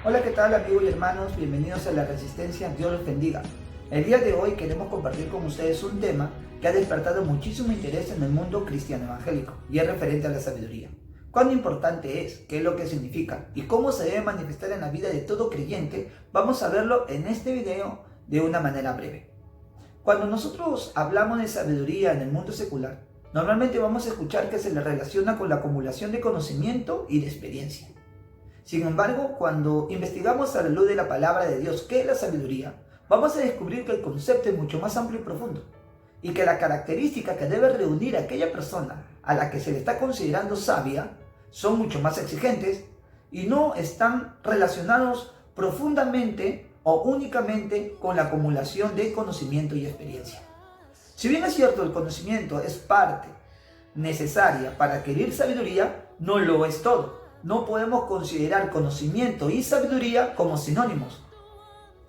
Hola, ¿qué tal amigos y hermanos? Bienvenidos a La Resistencia, Dios los bendiga. El día de hoy queremos compartir con ustedes un tema que ha despertado muchísimo interés en el mundo cristiano evangélico y es referente a la sabiduría. ¿Cuán importante es? ¿Qué es lo que significa? ¿Y cómo se debe manifestar en la vida de todo creyente? Vamos a verlo en este video de una manera breve. Cuando nosotros hablamos de sabiduría en el mundo secular, normalmente vamos a escuchar que se le relaciona con la acumulación de conocimiento y de experiencia. Sin embargo, cuando investigamos a la luz de la palabra de Dios qué es la sabiduría, vamos a descubrir que el concepto es mucho más amplio y profundo, y que la característica que debe reunir a aquella persona a la que se le está considerando sabia son mucho más exigentes y no están relacionados profundamente o únicamente con la acumulación de conocimiento y experiencia. Si bien es cierto, el conocimiento es parte necesaria para adquirir sabiduría, no lo es todo. No podemos considerar conocimiento y sabiduría como sinónimos.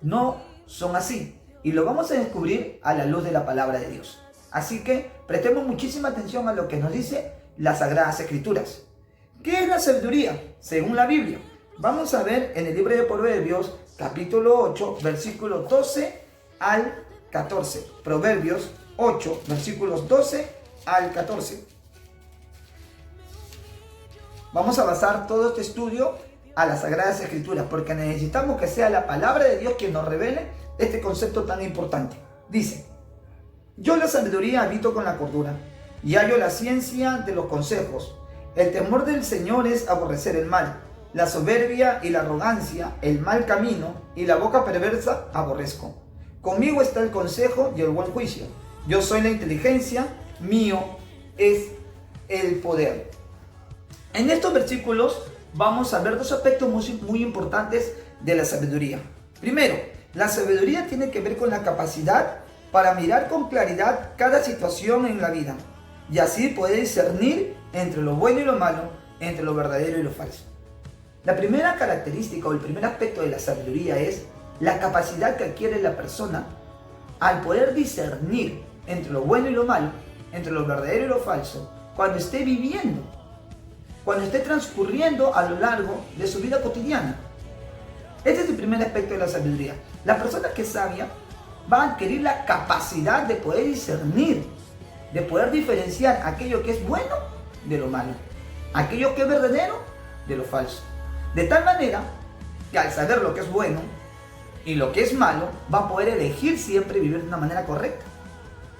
No son así. Y lo vamos a descubrir a la luz de la palabra de Dios. Así que prestemos muchísima atención a lo que nos dice las Sagradas Escrituras. ¿Qué es la sabiduría? Según la Biblia. Vamos a ver en el libro de Proverbios, capítulo 8, versículos 12 al 14. Proverbios 8, versículos 12 al 14. Vamos a basar todo este estudio a las Sagradas Escrituras, porque necesitamos que sea la palabra de Dios quien nos revele este concepto tan importante. Dice: yo la sabiduría habito con la cordura, y hallo la ciencia de los consejos. El temor del Señor es aborrecer el mal, la soberbia y la arrogancia, el mal camino y la boca perversa aborrezco. Conmigo está el consejo y el buen juicio. Yo soy la inteligencia, mío es el poder. En estos versículos vamos a ver dos aspectos muy importantes de la sabiduría. Primero, la sabiduría tiene que ver con la capacidad para mirar con claridad cada situación en la vida y así poder discernir entre lo bueno y lo malo, entre lo verdadero y lo falso. La primera característica o el primer aspecto de la sabiduría es la capacidad que adquiere la persona al poder discernir entre lo bueno y lo malo, entre lo verdadero y lo falso, cuando esté viviendo, cuando esté transcurriendo a lo largo de su vida cotidiana. Este es el primer aspecto de la sabiduría. La persona que es sabia va a adquirir la capacidad de poder discernir, de poder diferenciar aquello que es bueno de lo malo, aquello que es verdadero de lo falso. De tal manera que al saber lo que es bueno y lo que es malo, va a poder elegir siempre vivir de una manera correcta.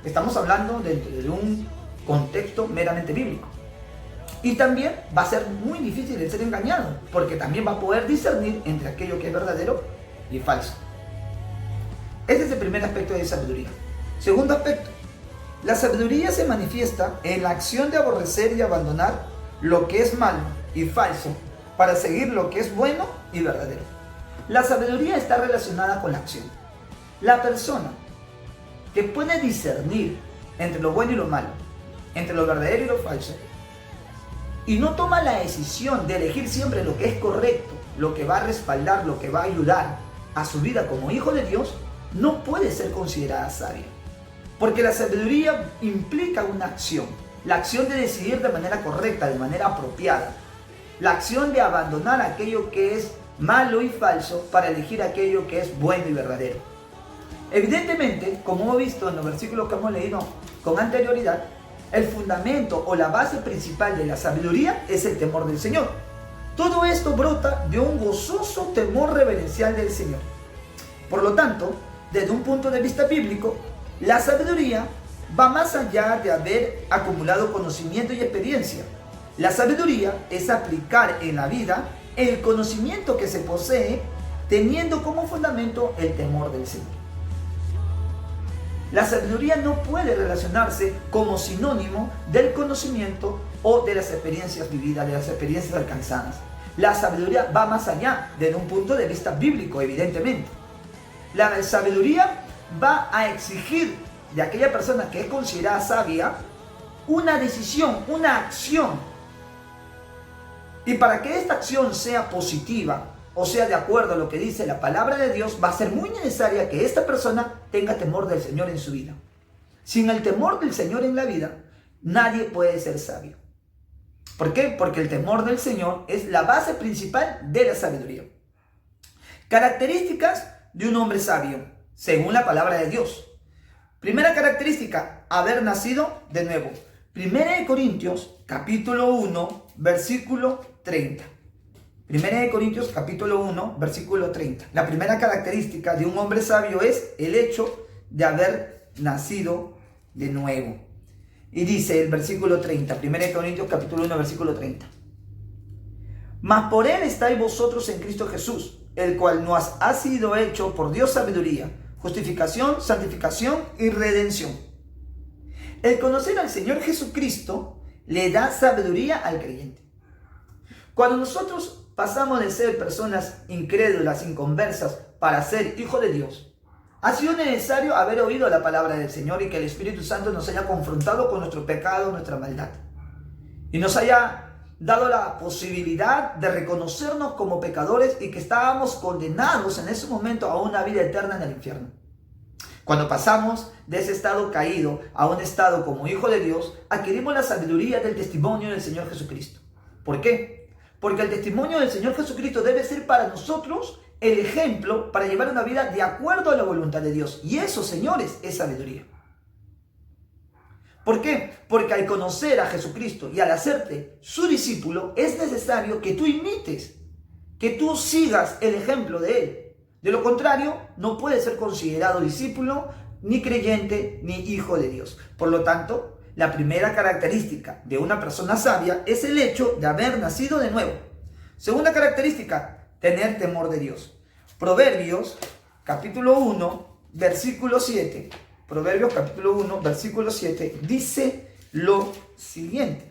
Estamos hablando dentro de un contexto meramente bíblico. Y también va a ser muy difícil de ser engañado, porque también va a poder discernir entre aquello que es verdadero y falso. Ese es el primer aspecto de sabiduría. Segundo aspecto, la sabiduría se manifiesta en la acción de aborrecer y abandonar lo que es malo y falso para seguir lo que es bueno y verdadero. La sabiduría está relacionada con la acción. La persona que puede discernir entre lo bueno y lo malo, entre lo verdadero y lo falso, y no toma la decisión de elegir siempre lo que es correcto, lo que va a respaldar, lo que va a ayudar a su vida como hijo de Dios, no puede ser considerada sabia. Porque la sabiduría implica una acción, la acción de decidir de manera correcta, de manera apropiada, la acción de abandonar aquello que es malo y falso para elegir aquello que es bueno y verdadero. Evidentemente, como hemos visto en los versículos que hemos leído con anterioridad, el fundamento o la base principal de la sabiduría es el temor del Señor. Todo esto brota de un gozoso temor reverencial del Señor. Por lo tanto, desde un punto de vista bíblico, la sabiduría va más allá de haber acumulado conocimiento y experiencia. La sabiduría es aplicar en la vida el conocimiento que se posee, teniendo como fundamento el temor del Señor. La sabiduría no puede relacionarse como sinónimo del conocimiento o de las experiencias vividas, de las experiencias alcanzadas. La sabiduría va más allá desde un punto de vista bíblico, evidentemente. La sabiduría va a exigir de aquella persona que es considerada sabia una decisión, una acción. Y para que esta acción sea positiva, o sea, de acuerdo a lo que dice la palabra de Dios, va a ser muy necesaria que esta persona tenga temor del Señor en su vida. Sin el temor del Señor en la vida, nadie puede ser sabio. ¿Por qué? Porque el temor del Señor es la base principal de la sabiduría. Características de un hombre sabio, según la palabra de Dios. Primera característica, haber nacido de nuevo. Primera de Corintios, capítulo 1, versículo 30. Primera de Corintios, capítulo 1, versículo 30. La primera característica de un hombre sabio es el hecho de haber nacido de nuevo. Y dice el versículo 30, Primera de Corintios, capítulo 1, versículo 30. Mas por él estáis vosotros en Cristo Jesús, el cual nos ha sido hecho por Dios sabiduría, justificación, santificación y redención. El conocer al Señor Jesucristo le da sabiduría al creyente. Cuando nosotros pasamos de ser personas incrédulas, inconversas, para ser hijos de Dios, ha sido necesario haber oído la palabra del Señor y que el Espíritu Santo nos haya confrontado con nuestro pecado, nuestra maldad. Y nos haya dado la posibilidad de reconocernos como pecadores y que estábamos condenados en ese momento a una vida eterna en el infierno. Cuando pasamos de ese estado caído a un estado como hijo de Dios, adquirimos la sabiduría del testimonio del Señor Jesucristo. ¿Por qué? Porque el testimonio del Señor Jesucristo debe ser para nosotros el ejemplo para llevar una vida de acuerdo a la voluntad de Dios. Y eso, señores, es sabiduría. ¿Por qué? Porque al conocer a Jesucristo y al hacerte su discípulo, es necesario que tú imites, que tú sigas el ejemplo de Él. De lo contrario, no puedes ser considerado discípulo, ni creyente, ni hijo de Dios. Por lo tanto, la primera característica de una persona sabia es el hecho de haber nacido de nuevo. Segunda característica, tener temor de Dios. Proverbios, capítulo 1, versículo 7. Proverbios, capítulo 1, versículo 7, dice lo siguiente.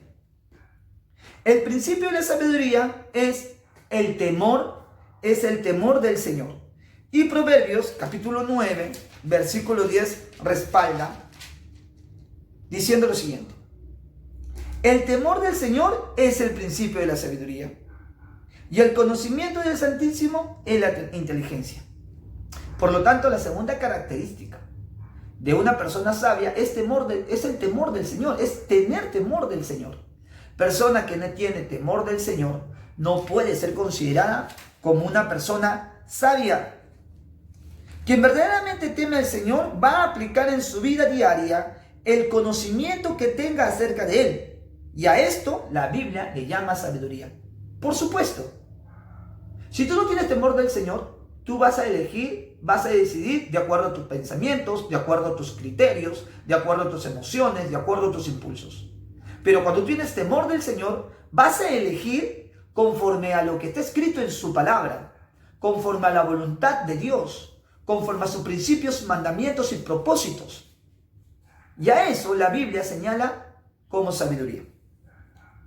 El principio de la sabiduría es el temor del Señor. Y Proverbios, capítulo 9, versículo 10, respalda diciendo lo siguiente. El temor del Señor es el principio de la sabiduría. Y el conocimiento del Santísimo es la inteligencia. Por lo tanto, la segunda característica de una persona sabia es el temor del Señor, es tener temor del Señor. Persona que no tiene temor del Señor no puede ser considerada como una persona sabia. Quien verdaderamente teme al Señor va a aplicar en su vida diaria el conocimiento que tenga acerca de Él. Y a esto la Biblia le llama sabiduría. Por supuesto, si tú no tienes temor del Señor, tú vas a elegir, vas a decidir de acuerdo a tus pensamientos, de acuerdo a tus criterios, de acuerdo a tus emociones, de acuerdo a tus impulsos. Pero cuando tienes temor del Señor, vas a elegir conforme a lo que está escrito en su palabra, conforme a la voluntad de Dios, conforme a sus principios, mandamientos y propósitos. Y a eso la Biblia señala como sabiduría.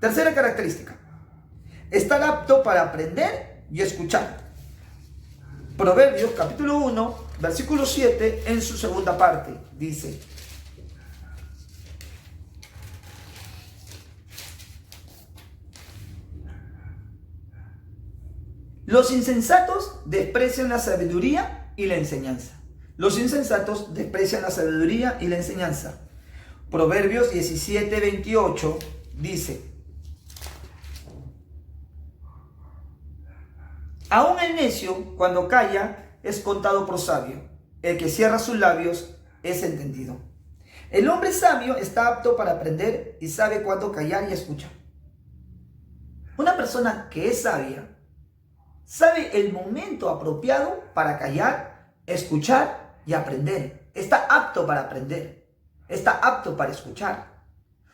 Tercera característica. Estar apto para aprender y escuchar. Proverbios capítulo 1, versículo 7, en su segunda parte, dice: los insensatos desprecian la sabiduría y la enseñanza. Los insensatos desprecian la sabiduría y la enseñanza. Proverbios 17, 28 dice: aún el necio, cuando calla, es contado por sabio. El que cierra sus labios es entendido. El hombre sabio está apto para aprender y sabe cuándo callar y escuchar. Una persona que es sabia sabe el momento apropiado para callar, escuchar y aprender. Está apto para aprender. Está apto para escuchar.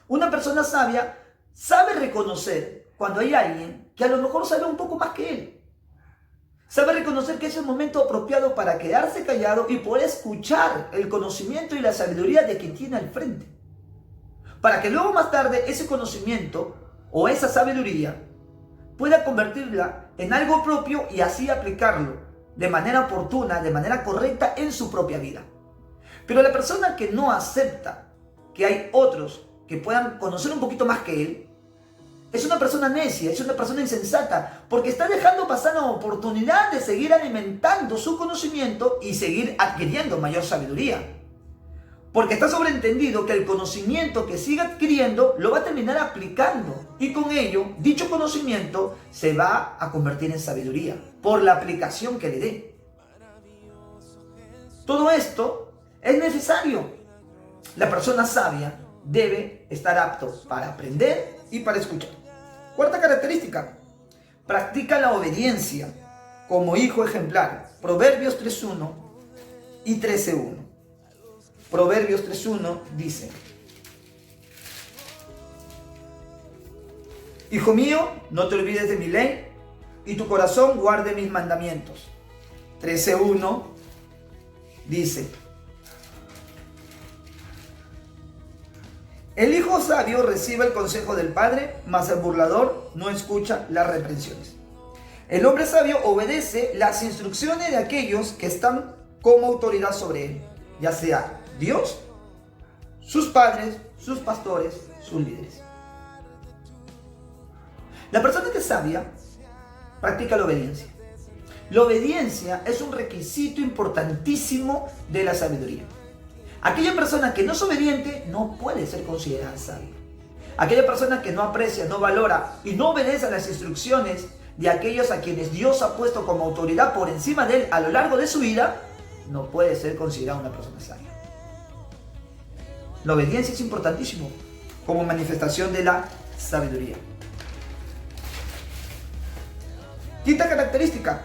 Una persona sabia sabe reconocer cuando hay alguien que a lo mejor sabe un poco más que él. Sabe reconocer que es el momento apropiado para quedarse callado y poder escuchar el conocimiento y la sabiduría de quien tiene al frente. Para que luego más tarde ese conocimiento o esa sabiduría pueda convertirla en algo propio y así aplicarlo de manera oportuna, de manera correcta en su propia vida. Pero la persona que no acepta que hay otros que puedan conocer un poquito más que él, es una persona necia, es una persona insensata, porque está dejando pasar la oportunidad de seguir alimentando su conocimiento y seguir adquiriendo mayor sabiduría. Porque está sobreentendido que el conocimiento que siga adquiriendo lo va a terminar aplicando. Y con ello, dicho conocimiento se va a convertir en sabiduría por la aplicación que le dé. Todo esto es necesario. La persona sabia debe estar apto para aprender y para escuchar. Cuarta característica. Practica la obediencia como hijo ejemplar. Proverbios 3.1 y 13.1. Proverbios 3.1 dice: Hijo mío, no te olvides de mi ley, y tu corazón guarde mis mandamientos. 13.1 dice: El hijo sabio recibe el consejo del padre, mas el burlador no escucha las reprensiones. El hombre sabio obedece las instrucciones de aquellos que están como autoridad sobre él, ya sea Dios, sus padres, sus pastores, sus líderes. La persona que es sabia practica la obediencia. La obediencia es un requisito importantísimo de la sabiduría. Aquella persona que no es obediente no puede ser considerada sabia. Aquella persona que no aprecia, no valora y no obedece a las instrucciones de aquellos a quienes Dios ha puesto como autoridad por encima de él a lo largo de su vida, no puede ser considerada una persona sabia. La obediencia es importantísimo como manifestación de la sabiduría. Quinta característica: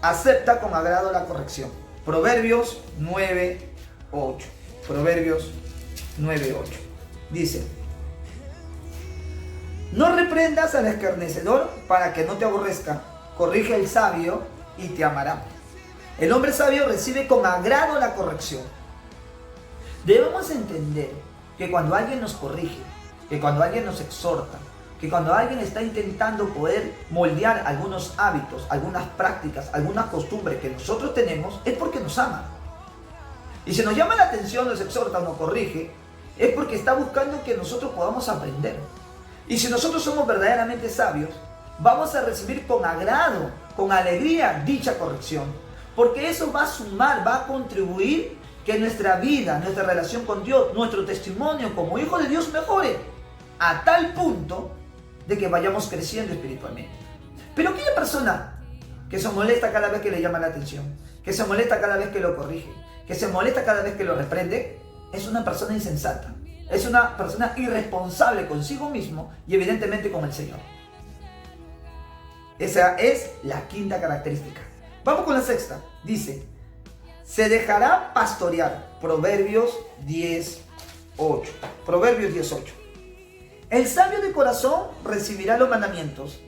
acepta con agrado la corrección. Proverbios 9.8. Proverbios 9.8. Dice: No reprendas al escarnecedor para que no te aborrezca. Corrige al sabio y te amará. El hombre sabio recibe con agrado la corrección. Debemos entender que cuando alguien nos corrige, que cuando alguien nos exhorta, que cuando alguien está intentando poder moldear algunos hábitos, algunas prácticas, algunas costumbres que nosotros tenemos, es porque nos ama. Y si nos llama la atención, nos exhorta o nos corrige, es porque está buscando que nosotros podamos aprender. Y si nosotros somos verdaderamente sabios, vamos a recibir con agrado, con alegría dicha corrección, porque eso va a sumar, va a contribuir que nuestra vida, nuestra relación con Dios, nuestro testimonio como hijo de Dios mejore a tal punto de que vayamos creciendo espiritualmente. Pero aquella persona que se molesta cada vez que le llama la atención, que se molesta cada vez que lo corrige, que se molesta cada vez que lo reprende, es una persona insensata, es una persona irresponsable consigo mismo y evidentemente con el Señor. Esa es la quinta característica. Vamos con la sexta. Dice: se dejará pastorear. Proverbios 10.8. Proverbios 10.8. El sabio de corazón recibirá los mandamientos,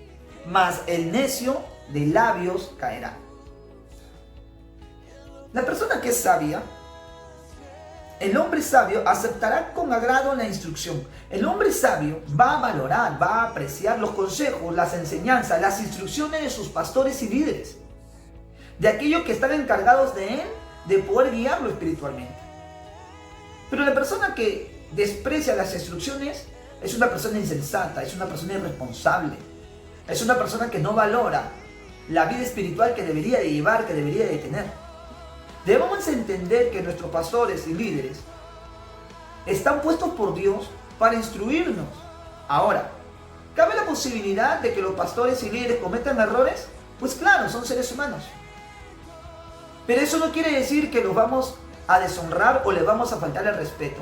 mas el necio de labios caerá. La persona que es sabia, el hombre sabio aceptará con agrado la instrucción. El hombre sabio va a valorar, va a apreciar los consejos, las enseñanzas, las instrucciones de sus pastores y líderes, de aquellos que están encargados de él, de poder guiarlo espiritualmente. Pero la persona que desprecia las instrucciones es una persona insensata, es una persona irresponsable, es una persona que no valora la vida espiritual que debería de llevar, que debería de tener. Debemos entender que nuestros pastores y líderes están puestos por Dios para instruirnos. Ahora, ¿cabe la posibilidad de que los pastores y líderes cometan errores? Pues claro, son seres humanos. Pero eso no quiere decir que los vamos a deshonrar o les vamos a faltar el respeto.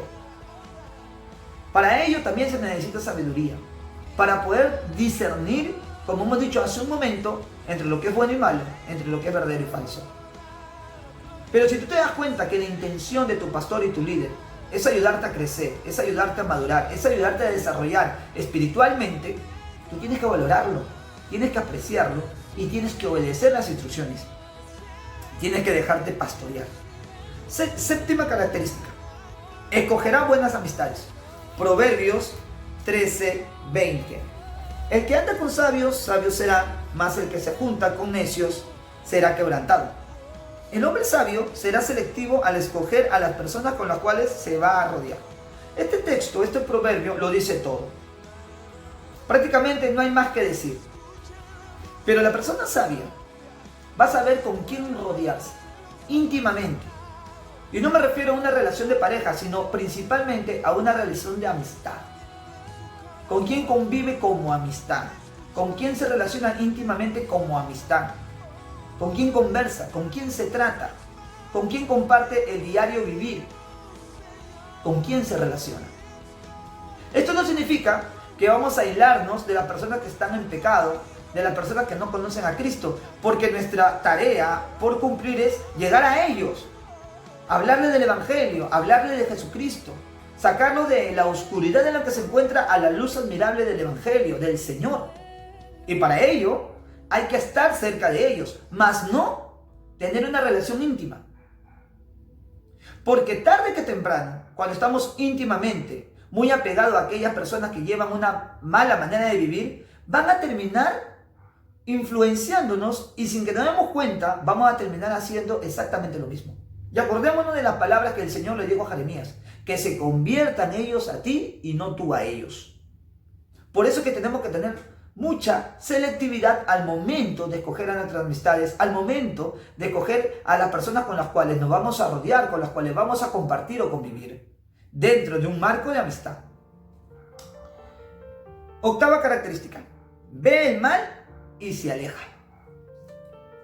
Para ello también se necesita sabiduría, para poder discernir, como hemos dicho hace un momento, entre lo que es bueno y malo, entre lo que es verdadero y falso. Pero si tú te das cuenta que la intención de tu pastor y tu líder es ayudarte a crecer, es ayudarte a madurar, es ayudarte a desarrollar espiritualmente, tú tienes que valorarlo, tienes que apreciarlo y tienes que obedecer las instrucciones. Tienes que dejarte pastorear. Séptima característica: escogerá buenas amistades. Proverbios 13:20. El que anda con sabios, sabio será, mas el que se junta con necios será quebrantado. El hombre sabio será selectivo al escoger a las personas con las cuales se va a rodear. Este texto, este proverbio, lo dice todo. Prácticamente no hay más que decir. Pero la persona sabia va a saber con quién rodearse íntimamente. Y no me refiero a una relación de pareja, sino principalmente a una relación de amistad. ¿Con quién convive como amistad? ¿Con quién se relaciona íntimamente como amistad? ¿Con quién conversa? ¿Con quién se trata? ¿Con quién comparte el diario vivir? ¿Con quién se relaciona? Esto no significa que vamos a aislarnos de las personas que están en pecado, de las personas que no conocen a Cristo, porque nuestra tarea por cumplir es llegar a ellos, hablarles del Evangelio, hablarles de Jesucristo, sacarlos de la oscuridad en la que se encuentra a la luz admirable del Evangelio, del Señor. Y para ello hay que estar cerca de ellos, mas no tener una relación íntima. Porque tarde que temprano, cuando estamos íntimamente muy apegados a aquellas personas que llevan una mala manera de vivir, van a terminar influenciándonos y sin que nos demos cuenta, vamos a terminar haciendo exactamente lo mismo. Y acordémonos de las palabras que el Señor le dijo a Jeremías, que se conviertan ellos a ti y no tú a ellos. Por eso que tenemos que tener mucha selectividad al momento de escoger a nuestras amistades, al momento de escoger a las personas con las cuales nos vamos a rodear, con las cuales vamos a compartir o convivir, dentro de un marco de amistad. Octava característica: ve el mal y se aleja.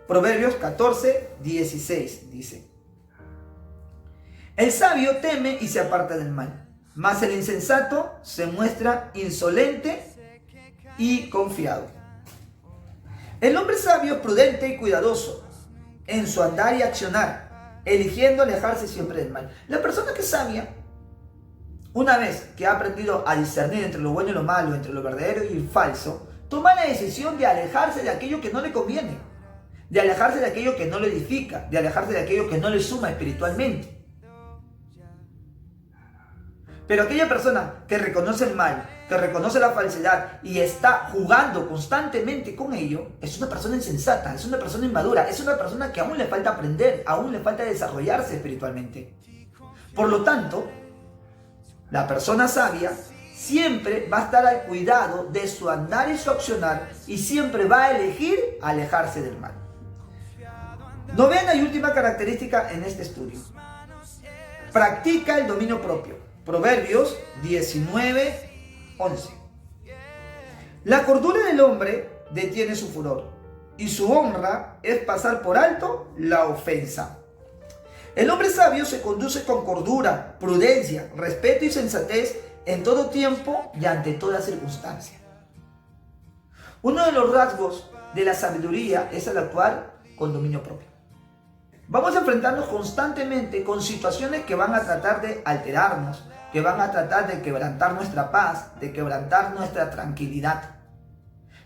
Proverbios 14:16 dice: el sabio teme y se aparta del mal, mas el insensato se muestra insolente y confiado. El hombre sabio es prudente y cuidadoso en su andar y accionar, eligiendo alejarse siempre del mal. La persona que es sabia, una vez que ha aprendido a discernir entre lo bueno y lo malo, entre lo verdadero y el falso, toma la decisión de alejarse de aquello que no le conviene, de alejarse de aquello que no le edifica, de alejarse de aquello que no le suma espiritualmente. Pero aquella persona que reconoce el mal, que reconoce la falsedad y está jugando constantemente con ello, es una persona insensata, es una persona inmadura, es una persona que aún le falta aprender, aún le falta desarrollarse espiritualmente. Por lo tanto, la persona sabia siempre va a estar al cuidado de su andar y su accionar y siempre va a elegir alejarse del mal. Novena y última característica en este estudio: practica el dominio propio. Proverbios 19:11. La cordura del hombre detiene su furor, y su honra es pasar por alto la ofensa. El hombre sabio se conduce con cordura, prudencia, respeto y sensatez en todo tiempo y ante toda circunstancia. Uno de los rasgos de la sabiduría es el actuar con dominio propio. Vamos a enfrentarnos constantemente con situaciones que van a tratar de alterarnos, que van a tratar de quebrantar nuestra paz, de quebrantar nuestra tranquilidad.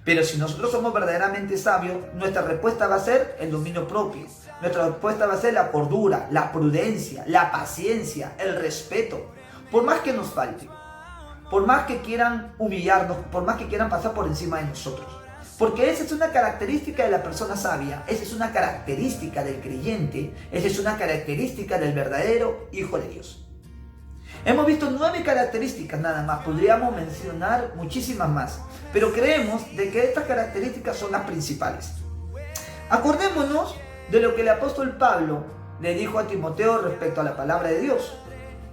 Pero si nosotros somos verdaderamente sabios, nuestra respuesta va a ser el dominio propio. Nuestra respuesta va a ser la cordura, la prudencia, la paciencia, el respeto. Por más que nos falte, por más que quieran humillarnos, por más que quieran pasar por encima de nosotros. Porque esa es una característica de la persona sabia, esa es una característica del creyente, esa es una característica del verdadero Hijo de Dios. Hemos visto 9 características nada más, podríamos mencionar muchísimas más, pero creemos de que estas características son las principales. Acordémonos de lo que el apóstol Pablo le dijo a Timoteo respecto a la palabra de Dios.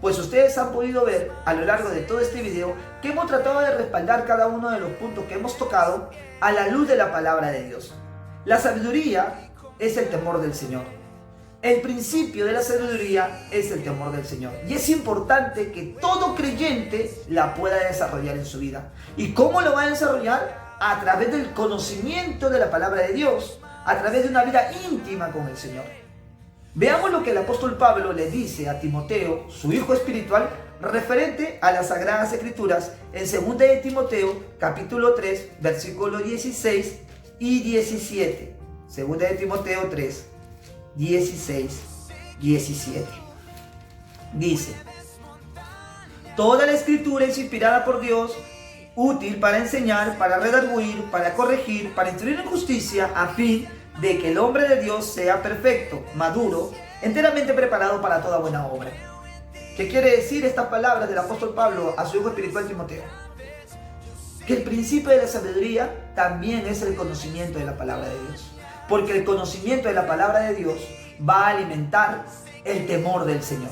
Pues ustedes han podido ver a lo largo de todo este video que hemos tratado de respaldar cada uno de los puntos que hemos tocado a la luz de la palabra de Dios. La sabiduría es el temor del Señor. El principio de la sabiduría es el temor del Señor. Y es importante que todo creyente la pueda desarrollar en su vida. ¿Y cómo lo va a desarrollar? A través del conocimiento de la palabra de Dios, a través de una vida íntima con el Señor. Veamos lo que el apóstol Pablo le dice a Timoteo, su hijo espiritual, referente a las Sagradas Escrituras en 2 de Timoteo, capítulo 3, versículos 16 y 17. 2 de Timoteo 3, 16, 17. Dice: toda la Escritura es inspirada por Dios, útil para enseñar, para redarguir, para corregir, para instruir en justicia, a fin de que el hombre de Dios sea perfecto, maduro, enteramente preparado para toda buena obra. ¿Qué quiere decir estas palabras del apóstol Pablo a su hijo espiritual Timoteo? Que el principio de la sabiduría también es el conocimiento de la palabra de Dios. Porque el conocimiento de la palabra de Dios va a alimentar el temor del Señor.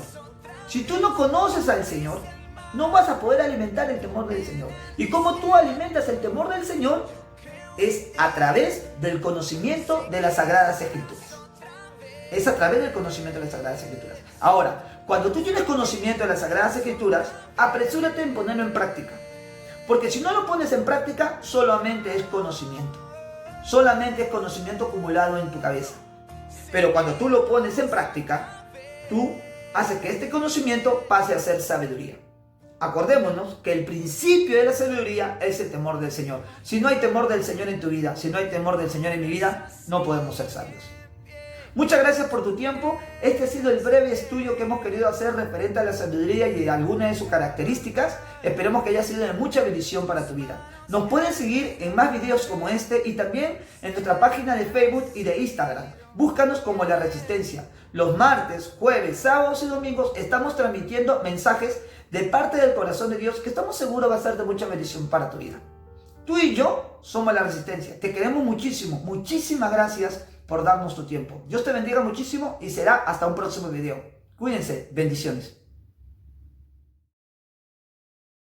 Si tú no conoces al Señor, no vas a poder alimentar el temor del Señor. ¿Y cómo tú alimentas el temor del Señor? Es a través del conocimiento de las Sagradas Escrituras. Es a través del conocimiento de las Sagradas Escrituras. Ahora, cuando tú tienes conocimiento de las Sagradas Escrituras, apresúrate en ponerlo en práctica. Porque si no lo pones en práctica, solamente es conocimiento. Solamente es conocimiento acumulado en tu cabeza. Pero cuando tú lo pones en práctica, tú haces que este conocimiento pase a ser sabiduría. Acordémonos que el principio de la sabiduría es el temor del Señor. Si no hay temor del Señor en tu vida, si no hay temor del Señor en mi vida, no podemos ser sabios. Muchas gracias por tu tiempo. Este ha sido el breve estudio que hemos querido hacer referente a la sabiduría y algunas de sus características. Esperemos que haya sido de mucha bendición para tu vida. Nos puedes seguir en más videos como este y también en nuestra página de Facebook y de Instagram. Búscanos como La Resistencia. Los martes, jueves, sábados y domingos estamos transmitiendo mensajes de parte del corazón de Dios que estamos seguros va a ser de mucha bendición para tu vida. Tú y yo somos La Resistencia. Te queremos muchísimo. Muchísimas gracias por darnos tu tiempo. Dios te bendiga muchísimo y será hasta un próximo video. Cuídense. Bendiciones.